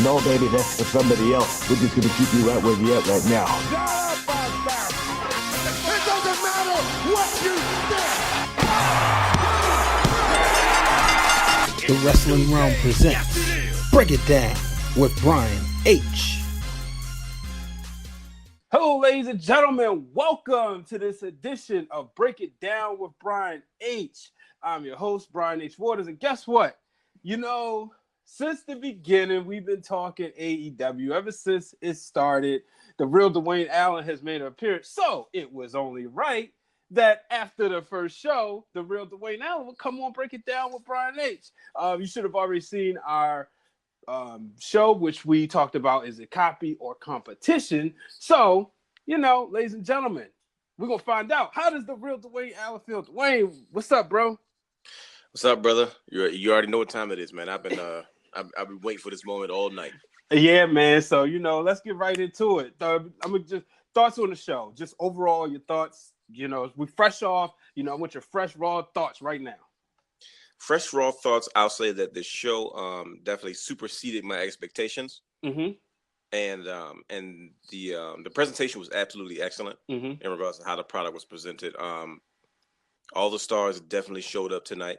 No, baby, that's for somebody else. We're just gonna keep you right where you're at right now. It doesn't matter what you think. The Wrestling Wrealm presents Break It Down with Brian H. Hello, ladies and gentlemen. Welcome to this edition of Break It Down with Brian H. I'm your host, Brian H. Waters, and guess what? You know, since the beginning, we've been talking AEW. Ever since it started, the Real Dwayne Allen has made an appearance. So it was only right that after the first show, the Real Dwayne Allen would come on Break It Down with Brian H. You should have already seen our show, which we talked about, is it copy or competition? So, you know, ladies and gentlemen, we're going to find out. How does the Real Dwayne Allen feel? Dwayne, what's up, bro? What's up, brother? You already know what time it is, man. I've been waiting for this moment all night. Yeah, man. So, you know, let's get right into it. I'm gonna just thoughts on the show. Just overall, your thoughts. You know, we fresh off. You know, I want your fresh, raw thoughts right now. Fresh, raw thoughts. I'll say that the show definitely superseded my expectations. Mm-hmm. And the presentation was absolutely excellent Mm-hmm. in regards to how the product was presented. All the stars definitely showed up tonight,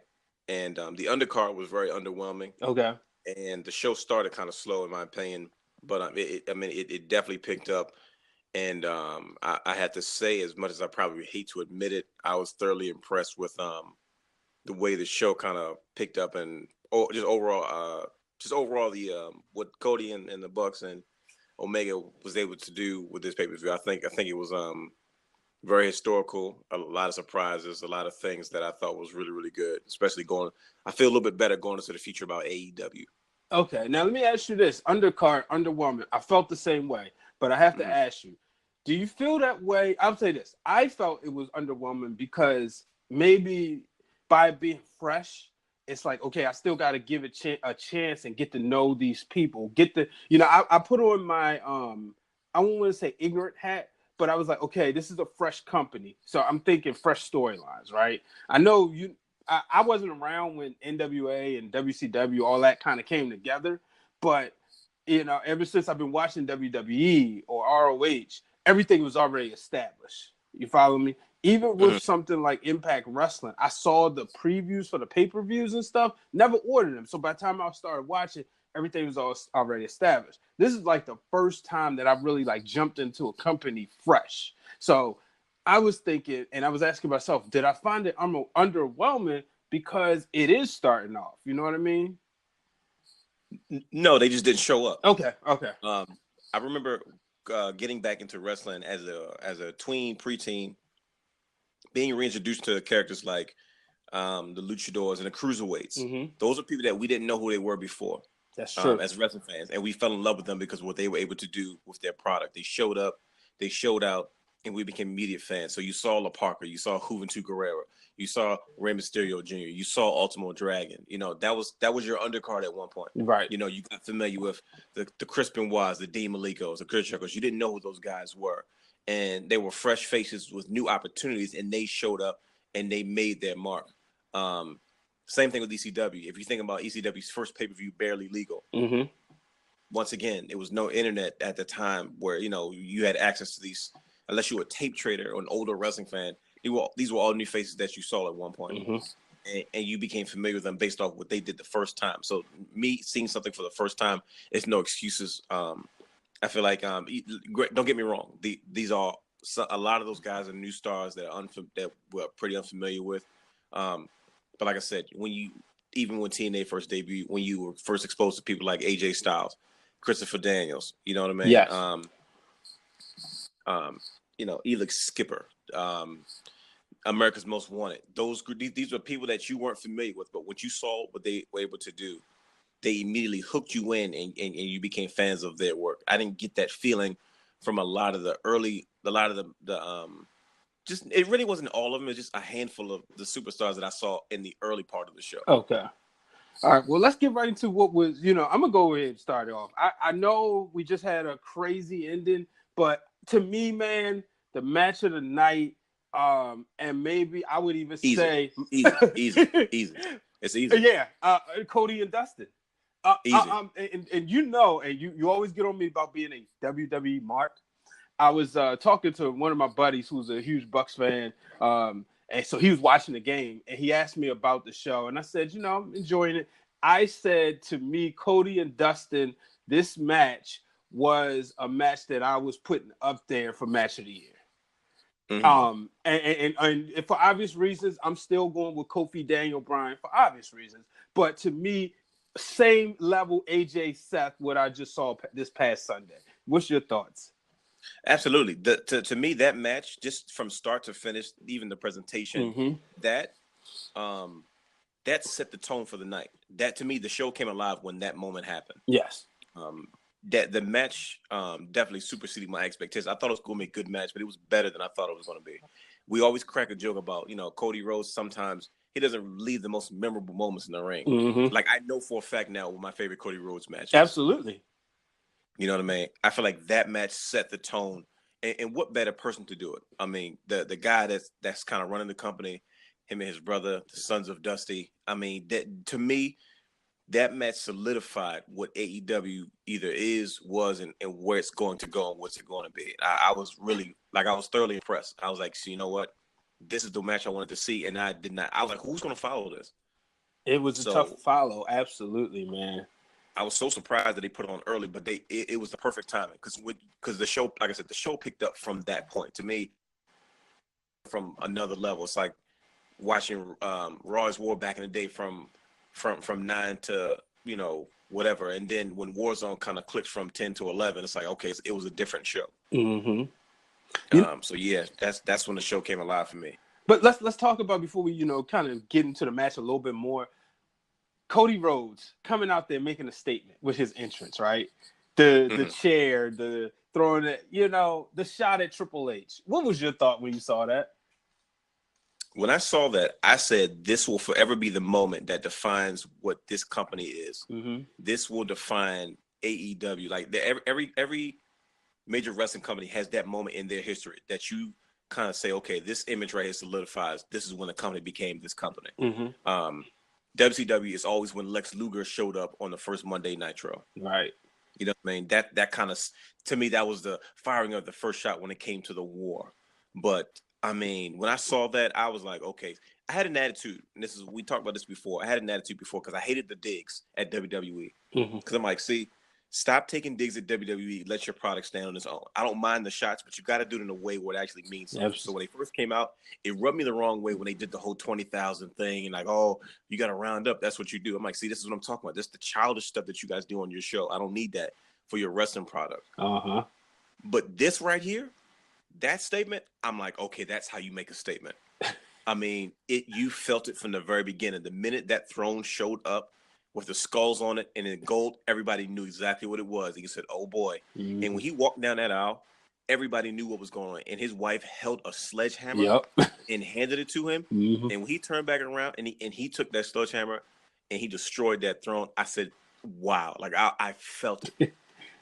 and the undercard was very underwhelming. Okay. And the show started kind of slow, in my opinion, but it definitely picked up. And I had to say, as much as I probably hate to admit it, I was thoroughly impressed with the way the show kind of picked up, and just overall the what Cody and the Bucks and Omega was able to do with this pay-per-view. I think it was very historical, a lot of surprises, a lot of things that I thought was really, really good, especially I feel a little bit better going into the future about AEW. Okay, now let me ask you this. Undercard, underwhelming. I felt the same way, but I have to ask you, do you feel that way? I'll say this. I felt it was underwhelming because maybe by being fresh, it's like, okay, I still got to give it a chance and get to know these people. I put on my, I won't want to say ignorant hat, but I was like, okay, this is a fresh company. So I'm thinking fresh storylines, right? I know I wasn't around when NWA and WCW, all that kind of came together. But, you know, ever since I've been watching WWE or ROH, everything was already established. You follow me? Even with something like Impact Wrestling, I saw the previews for the pay-per-views and stuff, never ordered them. So by the time I started watching, everything was already established. This is like the first time that I've really like jumped into a company fresh. So I was thinking, and I was asking myself, did I find it underwhelming because it is starting off? You know what I mean? No, they just didn't show up. Okay. I remember getting back into wrestling as a preteen, being reintroduced to characters like the luchadors and the cruiserweights. Mm-hmm. Those are people that we didn't know who they were before. That's true. As wrestling fans, and we fell in love with them because of what they were able to do with their product. They showed up, they showed out, and we became immediate fans. So you saw La Parker, you saw Juventud Guerrera, you saw Rey Mysterio Jr., you saw Ultimo Dragon. You know, that was your undercard at one point. Right. You know, you got familiar with the Chris Benoits, the Dean Malenko's, the Chris Jericho's. You didn't know who those guys were. And they were fresh faces with new opportunities, and they showed up and they made their mark. Same thing with ECW. If you think about ECW's first pay-per-view, Barely Legal. Mm-hmm. Once again, it was no internet at the time where, you know, you had access to these, unless you were a tape trader or an older wrestling fan. These were all new faces that you saw at one point. Mm-hmm. And you became familiar with them based off what they did the first time. So me seeing something for the first time, it's no excuses. I feel like, don't get me wrong. These are a lot of those guys are new stars that we're pretty unfamiliar with. But like I said, when TNA first debuted, when you were first exposed to people like AJ Styles, Christopher Daniels, you know what I mean? Yes. You know, Elix Skipper, America's Most Wanted. These were people that you weren't familiar with, but what you saw, what they were able to do, they immediately hooked you in, and you became fans of their work. I didn't get that feeling from a lot of the just, it really wasn't all of them. It's just a handful of the superstars that I saw in the early part of the show. Okay. All right. Well, let's get right into what was, you know, I'm going to go ahead and start it off. I know we just had a crazy ending, but to me, man, the match of the night, and maybe I would even say... Easy. It's easy. Yeah. Cody and Dustin. Easy. And you always get on me about being a WWE mark. I was talking to one of my buddies who's a huge Bucks fan, and so he was watching the game, and he asked me about the show, and I said, I'm enjoying it. I said, to me, Cody and Dustin, this match was a match that I was putting up there for match of the year. Mm-hmm. And for obvious reasons, I'm still going with Kofi, Daniel Bryan for obvious reasons. But to me, same level AJ Seth, what I just saw this past Sunday. What's your thoughts? Absolutely. To me, that match, just from start to finish, even the presentation, that set the tone for the night. That, to me, the show came alive when that moment happened. Yes. That the match definitely superseded my expectations. I thought it was going to be a good match, but it was better than I thought it was going to be. We always crack a joke about, Cody Rhodes. Sometimes he doesn't leave the most memorable moments in the ring. Mm-hmm. Like, I know for a fact now what my favorite Cody Rhodes match is. Absolutely. You know what I mean? I feel like that match set the tone. And what better person to do it? I mean, the guy that's kind of running the company, him and his brother, the Sons of Dusty. I mean, that to me, that match solidified what AEW either is, was, and where it's going to go and what's it going to be. I was thoroughly impressed. I was like, so you know what? This is the match I wanted to see, and I did not. I was like, who's going to follow this? It was a tough follow. Absolutely, man. I was so surprised that they put it on early, but it was the perfect timing because the show, like I said, the show picked up from that point. To me, from another level. It's like watching Raw's War back in the day from 9 to whatever, and then when Warzone kind of clicked from 10 to 11, it's like, okay, it was a different show. Mm-hmm. So yeah, that's when the show came alive for me. But let's talk about, before we kind of get into the match a little bit more, Cody Rhodes coming out there making a statement with his entrance, right? The chair, the throwing it, the shot at Triple H. What was your thought when you saw that? When I saw that, I said, this will forever be the moment that defines what this company is. Mm-hmm. This will define AEW. Like every major wrestling company has that moment in their history that you kind of say, okay, this image right here solidifies. This is when the company became this company. Mm-hmm. WCW is always when Lex Luger showed up on the first Monday Nitro. Right. You know what I mean? That kind of, to me, that was the firing of the first shot when it came to the war. But I mean, when I saw that, I was like, okay, I had an attitude. And we talked about this before. I had an attitude before because I hated the digs at WWE. Because I'm like, see, stop taking digs at WWE. Let your product stand on its own. I don't mind the shots, but you got to do it in a way where it actually means something. Absolutely. So when they first came out, it rubbed me the wrong way when they did the whole 20,000 thing and like, oh, you got to round up. That's what you do. I'm like, see, this is what I'm talking about. This is the childish stuff that you guys do on your show. I don't need that for your wrestling product. Uh-huh. But this right here, that statement, I'm like, okay, that's how you make a statement. I mean, you felt it from the very beginning. The minute that throne showed up with the skulls on it and in gold, everybody knew exactly what it was. He said, oh boy. Mm-hmm. And when he walked down that aisle, everybody knew what was going on. And his wife held a sledgehammer and handed it to him. Mm-hmm. And when he turned back around and he took that sledgehammer and he destroyed that throne, I said, wow. Like I felt it.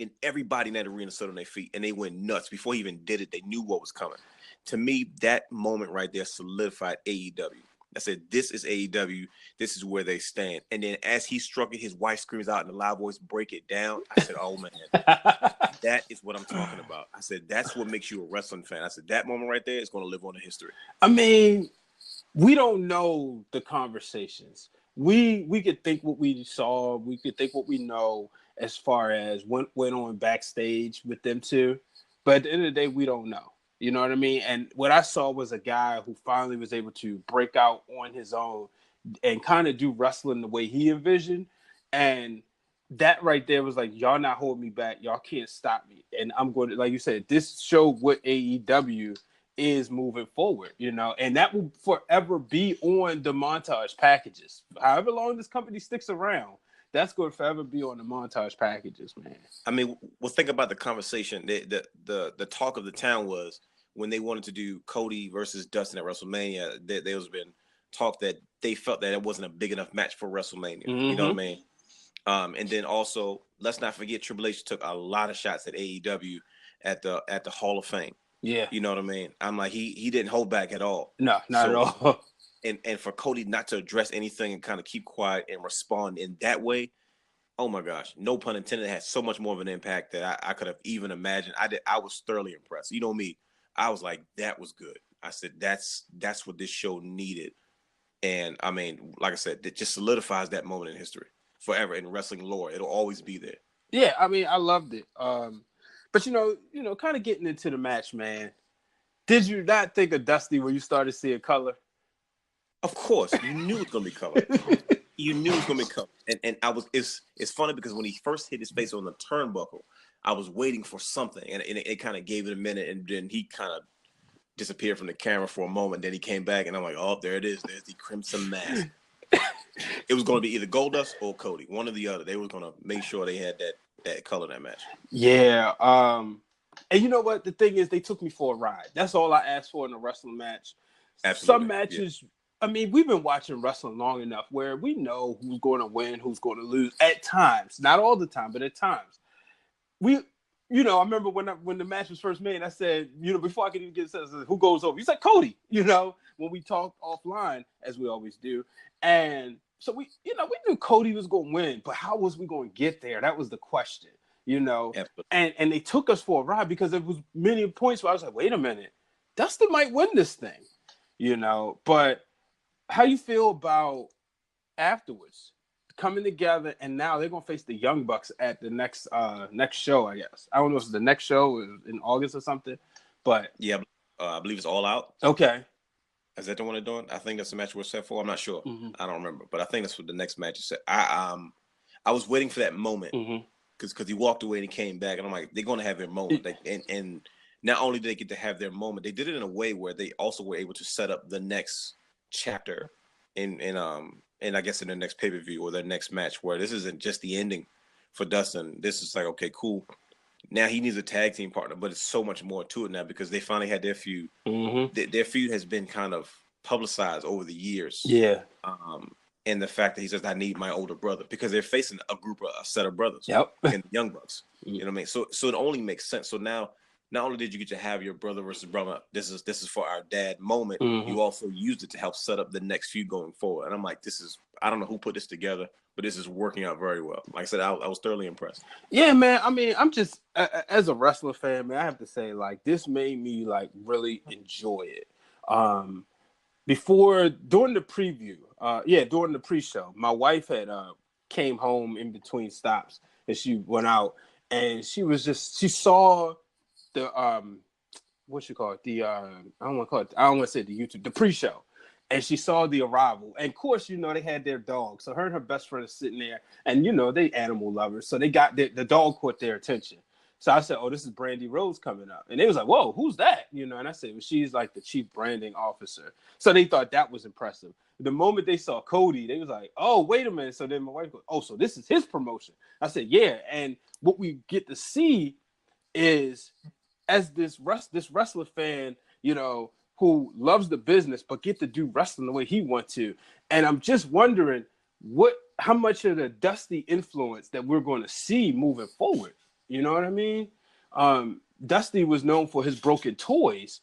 And everybody in that arena stood on their feet and they went nuts. Before he even did it, they knew what was coming. To me, that moment right there solidified AEW. I said, this is AEW. This is where they stand. And then as he struck it, his wife screams out in a loud voice, break it down. I said, oh, man, that is what I'm talking about. I said, that's what makes you a wrestling fan. I said, that moment right there is going to live on in history. I mean, we don't know the conversations. We could think what we saw. We could think what we know as far as what went on backstage with them two. But at the end of the day, we don't know. You know what I mean? And what I saw was a guy who finally was able to break out on his own and kind of do wrestling the way he envisioned. And that right there was like, y'all not holding me back. Y'all can't stop me. And I'm going to, like you said, this showed what AEW is moving forward, and that will forever be on the montage packages. However long this company sticks around, that's going to forever be on the montage packages, man. I mean, well, think about the conversation. The talk of the town was when they wanted to do Cody versus Dustin at WrestleMania, there was been talk that they felt that it wasn't a big enough match for WrestleMania. Mm-hmm. You know what I mean? And then also, let's not forget, Triple H took a lot of shots at AEW at the Hall of Fame. Yeah. You know what I mean? I'm like, he didn't hold back at all. No, not at all. And for Cody not to address anything and kind of keep quiet and respond in that way, oh my gosh, no pun intended, had so much more of an impact that I could have even imagined. I was thoroughly impressed. You know me, I was like, that was good. I said, that's what this show needed. And I mean, like I said, it just solidifies that moment in history forever in wrestling lore. It'll always be there. Yeah, I mean, I loved it. But you know, kind of getting into the match, man. Did you not think of Dusty when you started seeing color? Of course, you knew it was gonna be color. You knew it was gonna be color. And I was. It's funny because when he first hit his face on the turnbuckle, I was waiting for something, and it kind of gave it a minute, and then he kind of disappeared from the camera for a moment. Then he came back, and I'm like, oh, there it is. There's the Crimson Mask. It was going to be either Goldust or Cody, one or the other. They were going to make sure they had that color in that match. Yeah. And you know what? The thing is, they took me for a ride. That's all I asked for in a wrestling match. Absolutely. Some matches, I mean, we've been watching wrestling long enough where we know who's going to win, who's going to lose at times. Not all the time, but at times. I remember when the match was first made, I said, before I could even get said, who goes over? He said Cody, when we talked offline, as we always do. And so we knew Cody was going to win, but how was we going to get there? That was the question, Absolutely. And they took us for a ride because there was many points where I was like, wait a minute, Dustin might win this thing, but how you feel about afterwards? Coming together, and now they're gonna face the Young Bucks at the next show, I guess. I don't know if it's the next show in August or something, but yeah, I believe it's All Out. Okay, is that the one they're doing? I think that's the match we're set for. I'm not sure. Mm-hmm. I don't remember, but I think that's what the next match is set. I was waiting for that moment because he walked away and he came back, and I'm like, they're gonna have their moment. And not only did they get to have their moment, they did it in a way where they also were able to set up the next chapter and I guess in the next pay-per-view or the next match, where this isn't just the ending for Dustin. This is like, okay, cool. Now he needs a tag team partner, but it's so much more to it now because they finally had their feud. Their feud has been kind of publicized over the years. Yeah. And the fact that he says, I need my older brother, because they're facing a set of brothers. Yep. And the Young Bucks. You know what I mean? So it only makes sense. So now, not only did you get to have your brother versus brother, this is for our dad moment. You also used it to help set up the next feud going forward. And I'm like, I don't know who put this together, but this is working out very well. Like I said, I was thoroughly impressed. Yeah, man. I mean, I'm just as a wrestling fan, man, I have to say, like, this made me like really enjoy it. During the preview, during the pre-show, my wife had came home in between stops and she went out and she saw the what you call it, the I don't want to say the YouTube, the pre-show, and she saw the arrival, and of course they had their dog, so her and her best friend are sitting there, and they animal lovers, so they got the dog caught their attention. So I said, oh, this is Brandy Rhodes coming up, and they was like, whoa, who's that? And I said, well, she's like the chief branding officer. So they thought that was impressive. The moment they saw Cody, they was like, oh, wait a minute. So then my wife goes, oh, so this is his promotion. I said, yeah. And what we get to see is, as this wrestler fan, who loves the business but get to do wrestling the way he wants to. And I'm just wondering how much of the Dusty influence that we're going to see moving forward. You know what I mean? Dusty was known for his broken toys.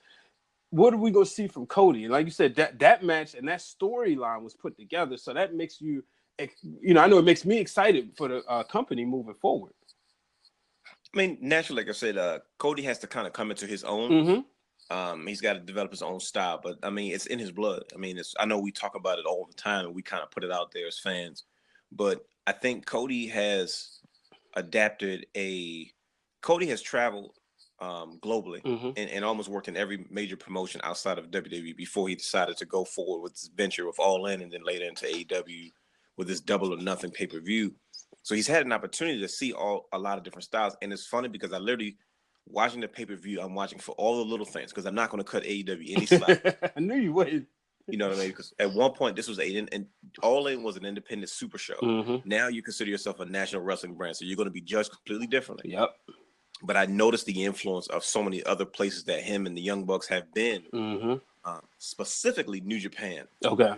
What are we going to see from Cody? And like you said, that match and that storyline was put together, so that makes you, I know it makes me excited for the company moving forward. I mean, naturally, like I said, Cody has to kind of come into his own. He's got to develop his own style, but I mean, it's in his blood. I mean, I know we talk about it all the time and we kind of put it out there as fans, but I think Cody has Cody has traveled globally and almost worked in every major promotion outside of WWE before he decided to go forward with this venture with All In and then later into AEW with this Double or Nothing pay-per-view. So he's had an opportunity to see a lot of different styles. And it's funny because I literally, watching the pay-per-view, I'm watching for all the little things because I'm not going to cut AEW any slack. I knew you would. You know what I mean? Because at one point, this was and All In was an independent super show. Now you consider yourself a national wrestling brand, so you're going to be judged completely differently. Yep. But I noticed the influence of so many other places that him and the Young Bucks have been, specifically New Japan. Okay.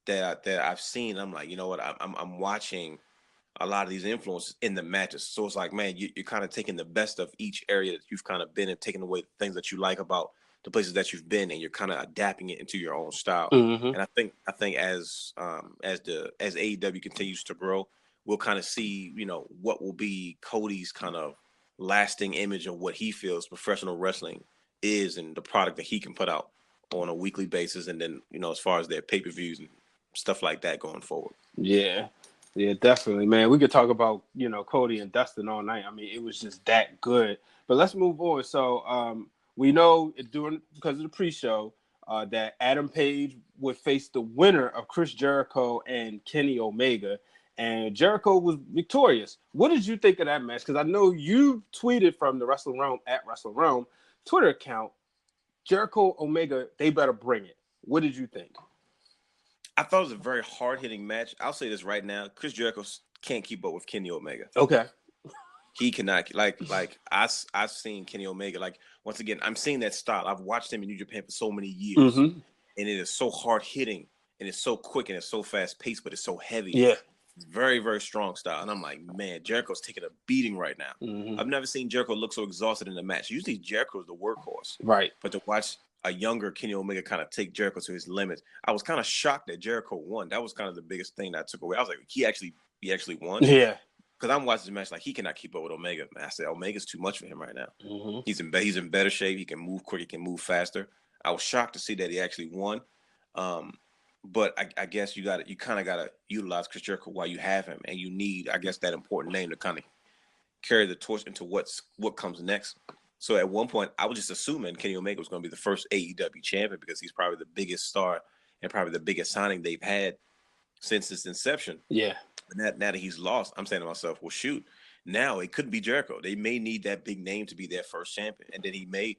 That I've seen. I'm like, you know what? I'm watching a lot of these influences in the matches. So it's like, man, you're kind of taking the best of each area that you've kind of been and taking away the things that you like about the places that you've been, and you're kind of adapting it into your own style. And I think as AEW continues to grow, we'll kind of see, what will be Cody's kind of lasting image of what he feels professional wrestling is and the product that he can put out on a weekly basis. And then, as far as their pay-per-views and stuff like that going forward. Yeah. Yeah, definitely, man. We could talk about, Cody and Dustin all night. I mean, it was just that good. But let's move on. So we know because of the pre-show that Adam Page would face the winner of Chris Jericho and Kenny Omega. And Jericho was victorious. What did you think of that match? Because I know you tweeted from the Wrestling Wrealm at Wrestling Wrealm Twitter account, Jericho Omega, they better bring it. What did you think? I thought it was a very hard-hitting match. I'll say this right now. Chris Jericho can't keep up with Kenny Omega. Okay. He cannot. I've seen Kenny Omega. Once again, I'm seeing that style. I've watched him in New Japan for so many years. And it is so hard-hitting, and it's so quick, and it's so fast-paced, but it's so heavy. Yeah. Very, very strong style. And I'm like, man, Jericho's taking a beating right now. I've never seen Jericho look so exhausted in a match. Usually Jericho's the workhorse. Right. But to watch a younger Kenny Omega kind of take Jericho to his limits, I was kind of shocked that Jericho won. That was kind of the biggest thing that I took away. I was like, he actually won? Yeah. Because I'm watching the match like he cannot keep up with Omega. Man, I said, Omega's too much for him right now. He's in better shape. He can move quick. He can move faster. I was shocked to see that he actually won. But I guess you kind of got to utilize Chris Jericho while you have him. And you need, I guess, that important name to kind of carry the torch into what comes next. So at one point, I was just assuming Kenny Omega was going to be the first AEW champion because he's probably the biggest star and probably the biggest signing they've had since its inception. Yeah. But now that he's lost, I'm saying to myself, well, shoot, now it could be Jericho. They may need that big name to be their first champion. And then he may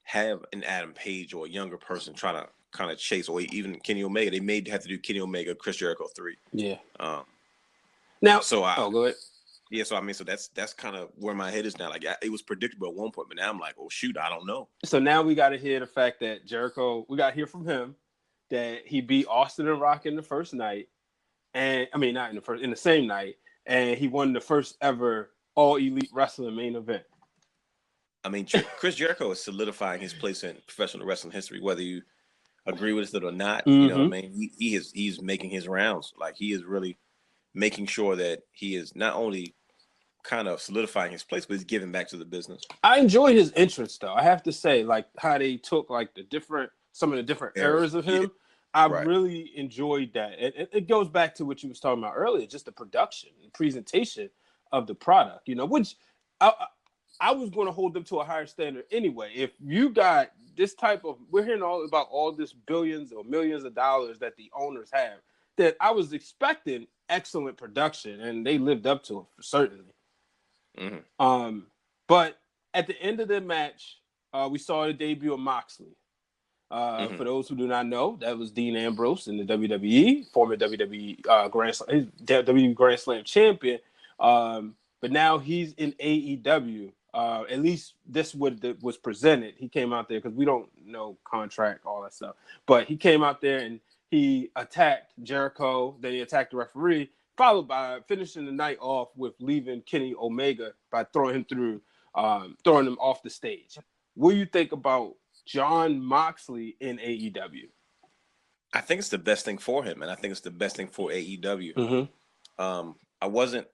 have an Adam Page or a younger person trying to kind of chase, or even Kenny Omega. They may have to do Kenny Omega, Chris Jericho 3. Yeah. Go ahead. Yeah, so that's kind of where my head is now. It was predictable at one point, but now I'm like, oh shoot, I don't know. So now we got to hear the fact that Jericho, we got to hear from him that he beat Austin and Rock in the first night, and I mean not in the same night, and he won the first ever All Elite Wrestling main event. I mean, Chris Jericho is solidifying his place in professional wrestling history, whether you agree with it or not. You know what I mean? He's making his rounds. He is really making sure that he is not only kind of solidifying his place, but he's giving back to the business. I enjoy his entrance, though. I have to say, how they took some of the different eras of him. Yeah. I really enjoyed that. It goes back to what you was talking about earlier, just the production and presentation of the product, which I was going to hold them to a higher standard anyway. If you got this type of, we're hearing about all this billions or millions of dollars that the owners have, that I was expecting excellent production, and they lived up to it, certainly. But at the end of the match, we saw the debut of Moxley. For those who do not know, that was Dean Ambrose in the WWE, former WWE Grand Slam champion. But now he's in AEW. At least this was presented. He came out there because we don't know contract, all that stuff. But he came out there and he attacked Jericho. Then he attacked the referee, followed by finishing the night off with leaving Kenny Omega by throwing him off the stage. What do you think about Jon Moxley in AEW? I think it's the best thing for him, and I think it's the best thing for AEW. I wasn't.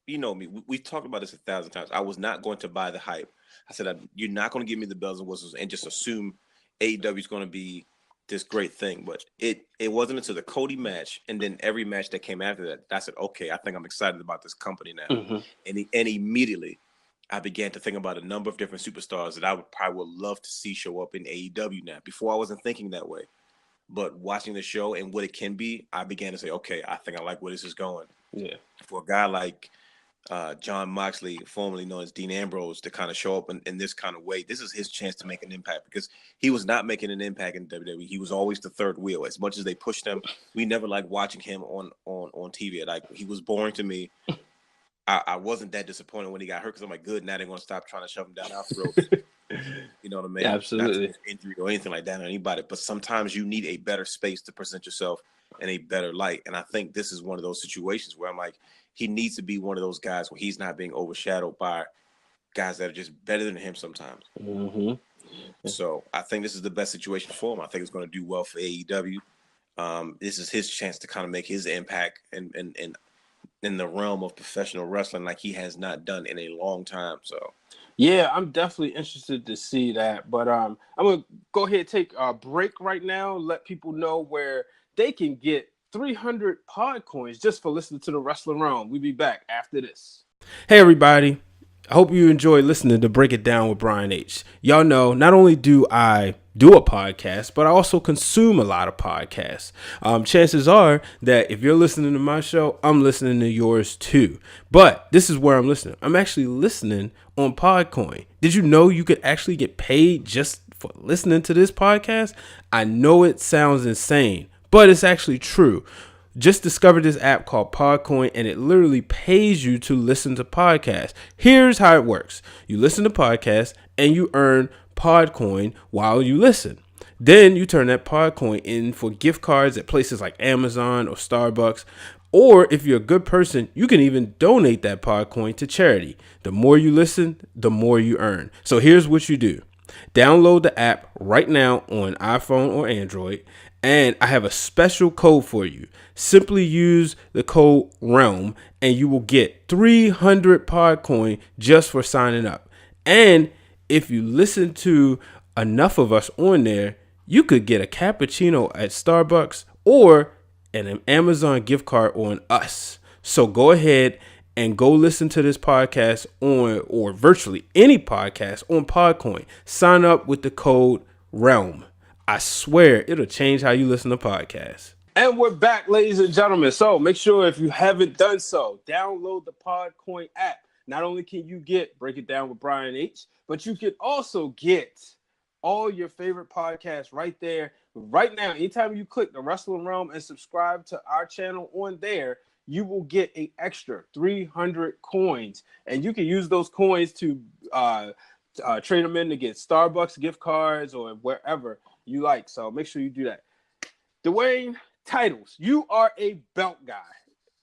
You know me. We talked about this 1,000 times. I was not going to buy the hype. I said, you're not going to give me the bells and whistles and just assume AEW is going to be this great thing. But it wasn't until the Cody match and then every match that came after that, I said, okay, I think I'm excited about this company now. And immediately I began to think about a number of different superstars that I would love to see show up in AEW now. Before I wasn't thinking that way. But watching the show and what it can be, I began to say, okay, I think I like where this is going. Yeah. For a guy like Jon Moxley, formerly known as Dean Ambrose, to kind of show up in this kind of way, this is his chance to make an impact because he was not making an impact in WWE. He was always the third wheel. As much as they pushed him, we never liked watching him on TV. He was boring to me. I wasn't that disappointed when he got hurt because I'm like, good, now they're going to stop trying to shove him down our throats. You know what I mean? Absolutely. Not injury or anything like that on anybody, but sometimes you need a better space to present yourself in a better light. And I think this is one of those situations where I'm like, he needs to be one of those guys where he's not being overshadowed by guys that are just better than him sometimes. So I think this is the best situation for him. I think it's going to do well for AEW. This is his chance to kind of make his impact and in the realm of professional wrestling like he has not done in a long time. So Yeah, I'm definitely interested to see that. But I'm gonna go ahead and take a break right now. Let people know where they can get 300 pod coins just for listening to the Wrestling Wrealm. We'll be back after this. Hey everybody. I hope you enjoy listening to Break It Down with Brian H. Y'all know, not only do I do a podcast, but I also consume a lot of podcasts. Chances are that if you're listening to my show, I'm listening to yours too. But this is where I'm listening. I'm actually listening on Podcoin. Did you know you could actually get paid just for listening to this podcast? I know it sounds insane, but it's actually true. Just discovered this app called Podcoin, and it literally pays you to listen to podcasts. Here's how it works. You listen to podcasts, and you earn Podcoin while you listen. Then you turn that Podcoin in for gift cards at places like Amazon or Starbucks. Or if you're a good person, you can even donate that Podcoin to charity. The more you listen, the more you earn. So here's what you do. Download the app right now on iPhone or Android, and I have a special code for you. Simply use the code REALM, and you will get 300 Podcoin just for signing up. And if you listen to enough of us on there, you could get a cappuccino at Starbucks or an Amazon gift card on us. So go ahead and go listen to this podcast on, or virtually any podcast on Podcoin. Sign up with the code REALM. I swear it'll change how you listen to podcasts. And we're back, ladies and gentlemen. So make sure if you haven't done so, download the Podcoin app. Not only can you get Break It Down with Brian H., but you can also get all your favorite podcasts right there, right now. Anytime you click the Wrestling Wrealm and subscribe to our channel on there, you will get an extra 300 coins. And you can use those coins to trade them in to get Starbucks gift cards or wherever you like. So make sure you do that. Dwayne, titles. You are a belt guy.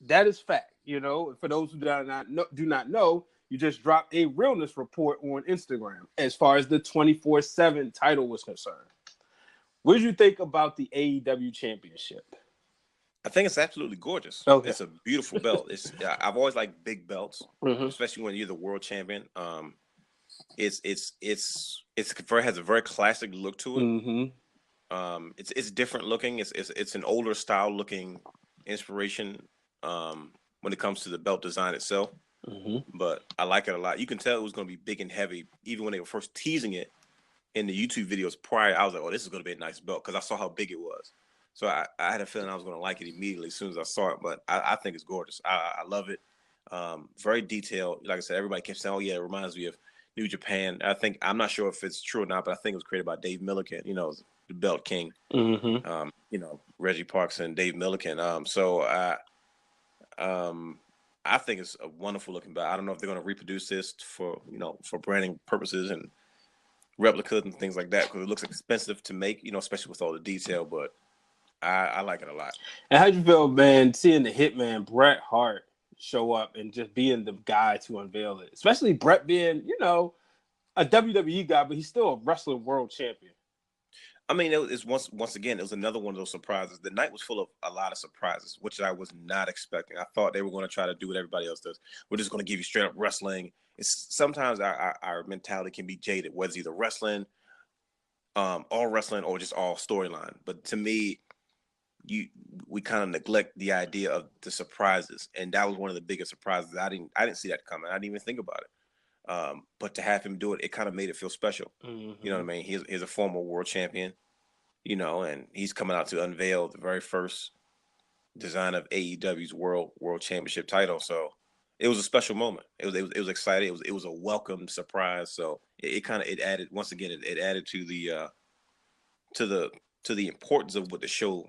That is fact. You know, for those who do not know, you just dropped a realness report on Instagram as far as the 24/7 title was concerned. What did you think about the AEW championship? I think it's absolutely gorgeous. Okay. It's a beautiful belt. I've always liked big belts, especially when you're the world champion. It has a very classic look to it. It's different looking. It's an older style looking inspiration when it comes to the belt design itself. But I like it a lot. You can tell it was going to be big and heavy even when they were first teasing it in the YouTube videos prior. I was like, oh, this is going to be a nice belt because I saw how big it was. So I had a feeling I was going to like it immediately as soon as I saw it. But I think it's gorgeous. I love it. Very detailed. Like I said, everybody kept saying, oh, yeah, it reminds me of New Japan. I'm not sure if it's true or not, but I think it was created by Dave Millican, the Belt King, Reggie Parks and Dave Millican. So I think it's a wonderful looking belt. I don't know if they're going to reproduce this for branding purposes and replicas and things like that, because it looks expensive to make, especially with all the detail, but I like it a lot. And how'd you feel, man, seeing the Hitman Bret Hart show up and just being the guy to unveil it? Especially Bret being, a WWE guy, but he's still a wrestling world champion. I mean, it was once again, it was another one of those surprises. The night was full of a lot of surprises, which I was not expecting. I thought they were going to try to do what everybody else does. We're just going to give you straight up wrestling. Sometimes our mentality can be jaded, whether it's either wrestling, all wrestling, or just all storyline. But to me, we kind of neglect the idea of the surprises, and that was one of the biggest surprises. I didn't see that coming. I didn't even think about it. But to have him do it, it kind of made it feel special. You know what I mean? He's a former world champion, and he's coming out to unveil the very first design of AEW's world championship title. So it was a special moment. It was exciting. It was a welcome surprise. So it added, once again, it added to the importance of what the show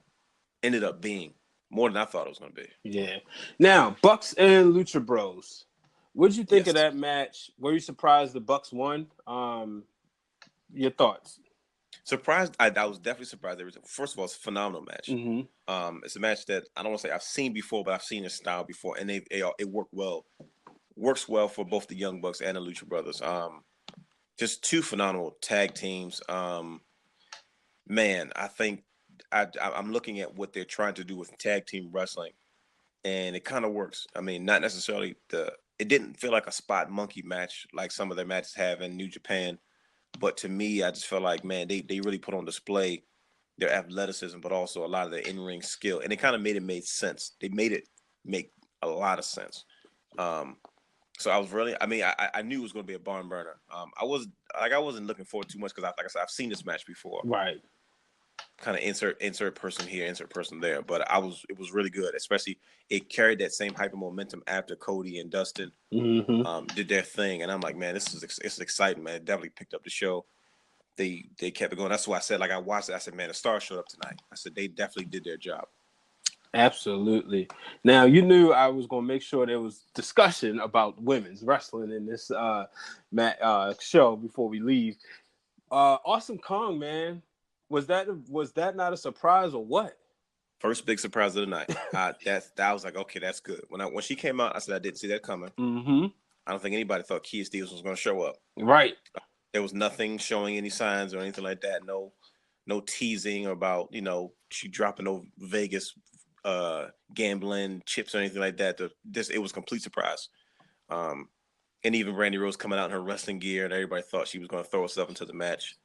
ended up being, more than I thought it was going to be. Yeah. Now, Bucks and Lucha Bros. What did you think of that match? Were you surprised the Bucks won? Your thoughts? Surprised. I was definitely surprised. First of all, it's a phenomenal match. It's a match that I don't want to say I've seen before, but I've seen this style before, and it worked well. Works well for both the Young Bucks and the Lucha Brothers. Just two phenomenal tag teams. Man, I think I'm looking at what they're trying to do with tag team wrestling, and it kind of works. I mean, not necessarily it didn't feel like a spot monkey match like some of their matches have in New Japan, but to me, I just felt like, man, they really put on display their athleticism, but also a lot of their in-ring skill, and it kind of made sense. They made it make a lot of sense. So I was really, I mean, I knew it was going to be a barn burner. I wasn't looking forward too much because, like I said, I've seen this match before. Right. Kind of insert person here, insert person there, but it was really good. Especially it carried that same hyper momentum after Cody and Dustin did their thing, and I'm like, man, it's exciting, man. It definitely picked up the show. They kept it going. That's why I said, like, I watched it. I said, man, the stars showed up tonight. I said they definitely did their job. Absolutely. Now, you knew I was going to make sure there was discussion about women's wrestling in this show before we leave. Awesome Kong, man. Was that not a surprise or what? First big surprise of the night. I was like, okay, that's good. When she came out, I said I didn't see that coming. Mm-hmm. I don't think anybody thought Kia Stevens was going to show up. Right. There was nothing showing any signs or anything like that. No teasing about, she dropping no Vegas gambling chips or anything like that. It was a complete surprise. And even Brandy Rose coming out in her wrestling gear, and everybody thought she was going to throw herself into the match.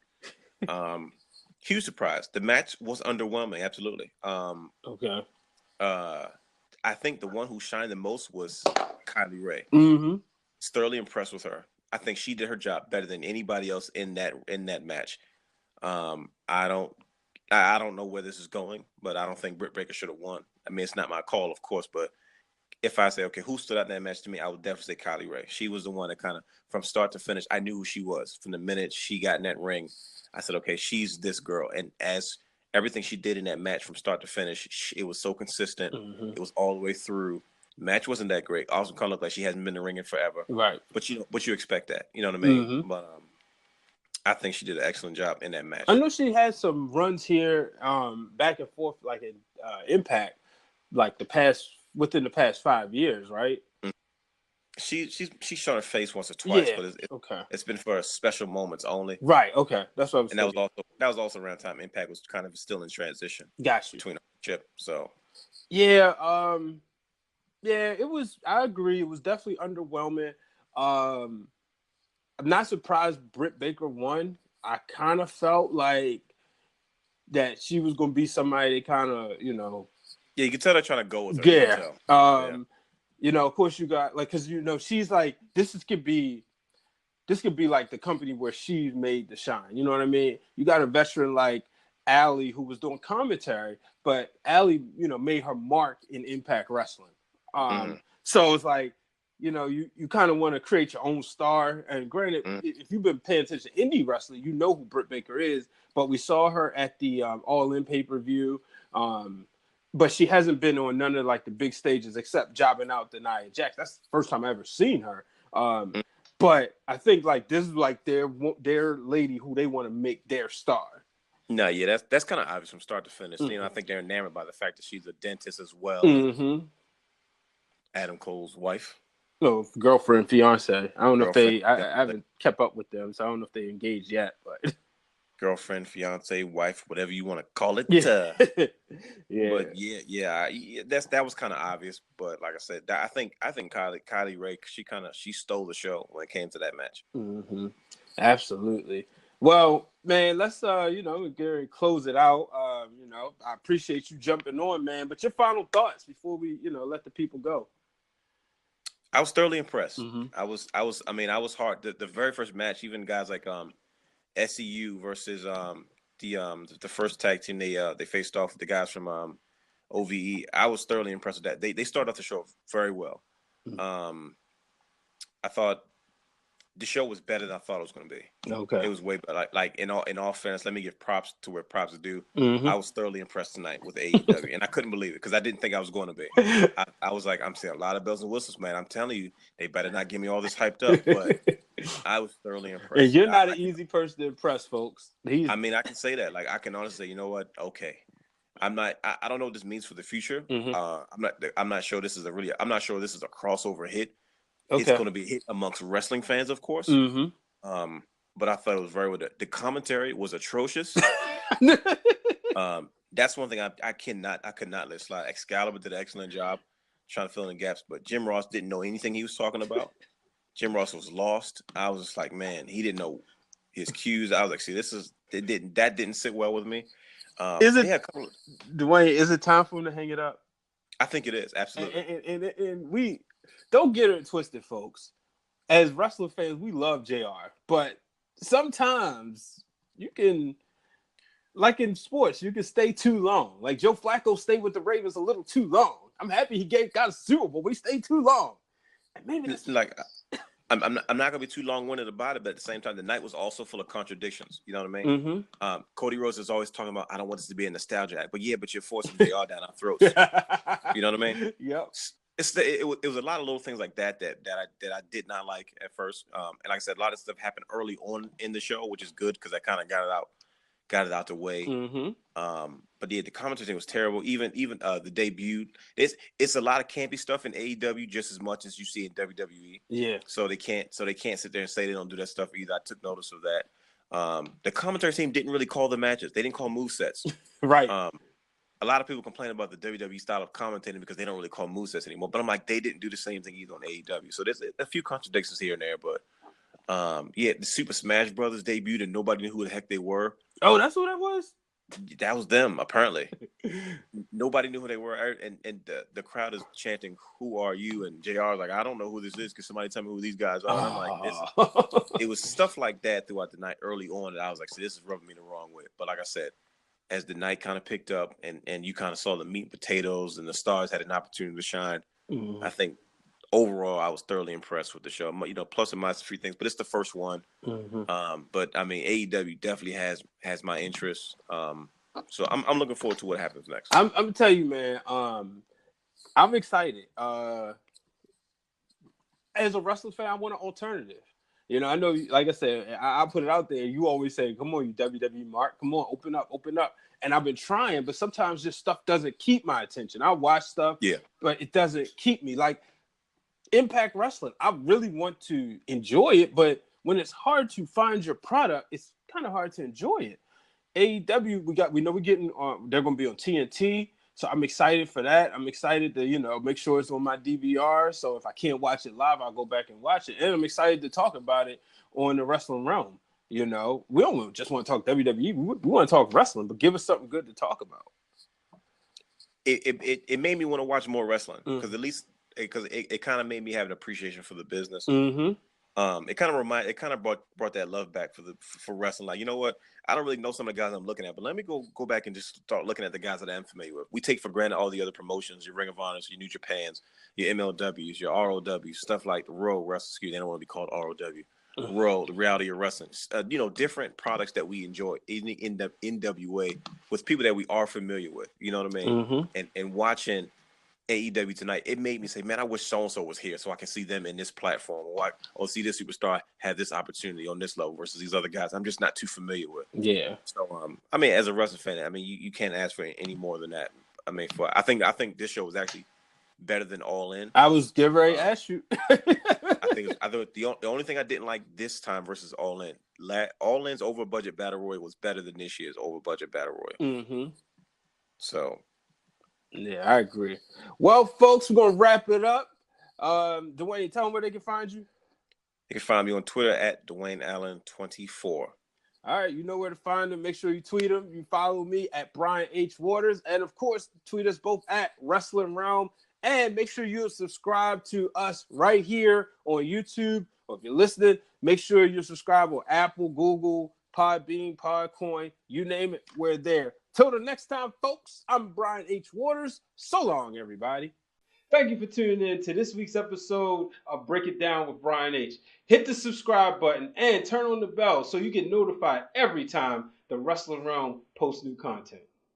Huge surprise. The match was underwhelming, absolutely. Okay. I think the one who shined the most was Kylie Ray. Mm-hmm. Thoroughly impressed with her. I think she did her job better than anybody else in that match. I don't know where this is going, but I don't think Britt Baker should have won. I mean, it's not my call, of course, but if I say, okay, who stood out in that match to me, I would definitely say Kylie Ray. She was the one that kind of, from start to finish, I knew who she was. From the minute she got in that ring, I said, okay, she's this girl. And as everything she did in that match from start to finish, it was so consistent. Mm-hmm. It was all the way through. Match wasn't that great. Also kind of looked like she hasn't been in the ring in forever. Right. But you expect that. You know what I mean? Mm-hmm. But I think she did an excellent job in that match. I know she had some runs here, back and forth, like in Impact, like within the past 5 years, right? She's shown her face once or twice, yeah. but it's been for special moments only. Right. Okay, that's what I was. And that was also around time Impact was kind of still in transition. Got you. Between Chip, so yeah, it was. I agree. It was definitely underwhelming. I'm not surprised Britt Baker won. I kind of felt like that she was going to be somebody that kind of, Yeah, you can tell they're trying to go with her. Yeah. Of course you got, like, because, she's like, this could be like the company where she's made the shine. You know what I mean? You got a veteran like Allie who was doing commentary, but Allie, made her mark in Impact Wrestling. So it's like, you kind of want to create your own star. And granted, if you've been paying attention to indie wrestling, you know who Britt Baker is. But we saw her at the All In pay-per-view. But she hasn't been on none of like the big stages except jobbing out the Nia Jax. That's the first time I ever seen her. But I think like this is like their lady who they want to make their star. No, yeah, that's kind of obvious from start to finish. I think they're enamored by the fact that she's a dentist as well. Mm-hmm. Adam Cole's wife. No, girlfriend, fiance. I don't know if I haven't kept up with them, so I don't know if they engaged yet. But girlfriend, fiance, wife, whatever you want to call it. Yeah. Yeah. But yeah, that was kind of obvious. But like I said, I think Kylie Ray, she stole the show when it came to that match. Mm-hmm. Absolutely. Well, man, let's Gary, close it out. I appreciate you jumping on, man. But your final thoughts before we, let the people go. I was thoroughly impressed. Mm-hmm. I was hard. The very first match, even guys like SEU versus the first tag team they faced off with the guys from OVE. I was thoroughly impressed with that. They started off the show very well. Mm-hmm. I thought the show was better than I thought it was going to be. Okay, it was way better. Like in all fairness, let me give props to where props are due. Mm-hmm. I was thoroughly impressed tonight with AEW, and I couldn't believe it because I didn't think I was going to be. I was like, I'm seeing a lot of bells and whistles, man. I'm telling you, they better not get me all this hyped up. But I was thoroughly impressed. And you're not an easy person to impress, folks. I mean, I can say that. Like, I can honestly say, you know what? Okay, I'm not. I don't know what this means for the future. Mm-hmm. I'm not sure this is I'm not sure this is a crossover hit. Okay. It's going to be a hit amongst wrestling fans, of course. Mm-hmm. But I thought it was very well. The commentary was atrocious. That's one thing I could not let slide. Excalibur did an excellent job. trying to fill in the gaps. But Jim Ross didn't know anything he was talking about. Jim Ross was lost. I was just like, man, he didn't know his cues. I was like, see, that didn't sit well with me. Is it, Dwayne? Is it time for him to hang it up? I think it is, absolutely. And we don't get it twisted, folks. As wrestling fans, we love JR, but sometimes you can, like in sports, you can stay too long. Like Joe Flacco stayed with the Ravens a little too long. I'm happy he got a Super Bowl, but he stayed too long. And maybe that's like I'm not gonna be too long-winded about it, but at the same time, the night was also full of contradictions. You know what I mean? Mm-hmm. Cody Rhodes is always talking about, I don't want this to be a nostalgia act, but you're forcing JR down our throats. You know what I mean? Yep. It was a lot of little things like that I did not like at first. And like I said, a lot of stuff happened early on in the show, which is good because I kind of got it out the way. Mm-hmm. But the commentary was terrible. Even the debut, it's a lot of campy stuff in AEW just as much as you see in WWE. Yeah. So they can't sit there and say they don't do that stuff either. I took notice of that. The commentary team didn't really call the matches. They didn't call movesets. Right. A lot of people complain about the WWE style of commentating because they don't really call movesets anymore. But I'm like, they didn't do the same thing either on AEW. So there's a few contradictions here and there. But the Super Smash Brothers debuted and nobody knew who the heck they were. Oh, that's what that was? That was them, apparently. Nobody knew who they were. And the crowd is chanting, "Who are you?" And JR is like, I don't know who this is. Can somebody tell me who these guys are? And I'm like, it was stuff like that throughout the night early on that I was like, see, this is rubbing me the wrong way. But like I said, as the night kind of picked up and you kind of saw the meat and potatoes and the stars had an opportunity to shine, I think overall I was thoroughly impressed with the show. You know, plus and minus a few things, but it's the first one. But I mean, AEW definitely has my interest. So I'm looking forward to what happens next. I'm gonna tell you, man. I'm excited. As a wrestling fan, I want an alternative. You know, I know, like I said, I put it out there. You always say, come on, you WWE Mark. Come on, open up. And I've been trying, but sometimes this stuff doesn't keep my attention. I watch stuff, but it doesn't keep me. Like Impact Wrestling, I really want to enjoy it, but when it's hard to find your product, it's kind of hard to enjoy it. AEW, we know we're getting on, they're going to be on TNT. So I'm excited for that. I'm excited to, make sure it's on my DVR. So if I can't watch it live, I'll go back and watch it. And I'm excited to talk about it on the Wrestling Wrealm. We don't just want to talk WWE. We want to talk wrestling, but give us something good to talk about. It made me want to watch more wrestling because it kind of made me have an appreciation for the business. Mm-hmm. It kind of brought that love back for wrestling. Like, you know what? I don't really know some of the guys I'm looking at, but let me go back and just start looking at the guys that I'm familiar with. We take for granted all the other promotions, your Ring of Honors, your New Japans, your MLWs, your ROWs, stuff like the Royal Wrestling. Excuse me, they don't want to be called ROW. World, the reality of wrestling. Different products that we enjoy in the NWA with people that we are familiar with. You know what I mean? Mm-hmm. And watching AEW tonight, it made me say, man, I wish so-and-so was here so I can see them in this platform or see this superstar have this opportunity on this level versus these other guys I'm just not too familiar with. Yeah. So, I mean, as a wrestling fan, I mean, you can't ask for any more than that. I mean, I think this show was actually better than All In. I was getting ready to ask you. I thought the only thing I didn't like this time versus All In. All In's over budget battle royal was better than this year's over budget battle royal. Mm-hmm. So. Yeah, I agree. Well, folks, we're gonna wrap it up. Dwayne, tell them where they can find you. You can find me on Twitter at Dwayne Allen 24. All right, you know where to find them. Make sure you tweet them. You follow me at Brian H. Waters, and of course, tweet us both at Wrestling Wrealm. And make sure you subscribe to us right here on YouTube. Or if you're listening, make sure you subscribe on Apple, Google, Podbean, Podcoin, you name it, we're there. Till the next time, folks, I'm Brian H. Waters. So long, everybody. Thank you for tuning in to this week's episode of Break It Down with Brian H. Hit the subscribe button and turn on the bell so you get notified every time the Wrestling Wrealm posts new content.